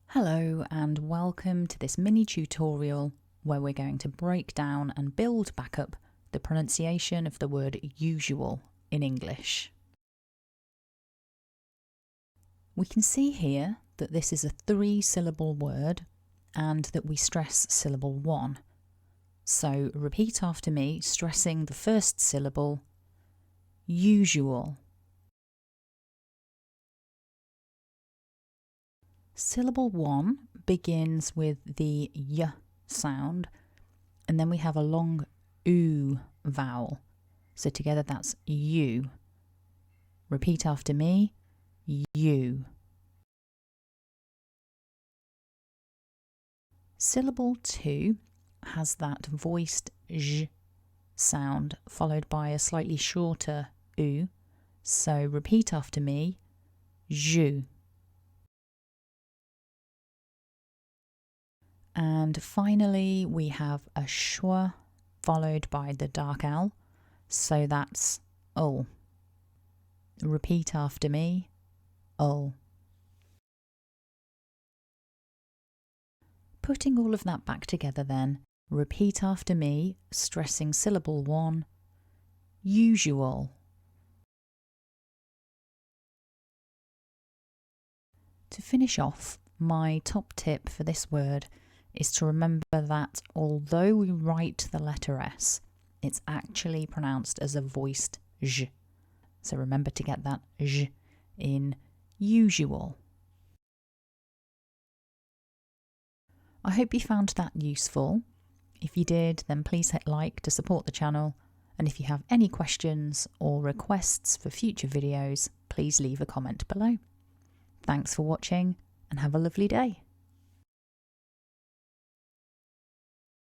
Hello and welcome to this mini tutorial where we're going to break down and build back up the pronunciation of the word usual in English. We can see here that this is a 3-syllable word and that we stress syllable 1. So repeat after me, stressing the first syllable, usual. Syllable 1 begins with the y sound, and then we have a long oo vowel. So together that's you. Repeat after me, you. Syllable 2 has that voiced j sound followed by a slightly shorter oo. So repeat after me, ju. And finally, we have a schwa followed by the dark L, so that's ul. Repeat after me, ul. Putting all of that back together then, repeat after me, stressing syllable 1, usual. To finish off, my top tip for this word is to remember that although we write the letter S, it's actually pronounced as a voiced j. So remember to get that j in usual. I hope you found that useful. If you did, then please hit like to support the channel. And if you have any questions or requests for future videos, please leave a comment below. Thanks for watching and have a lovely day.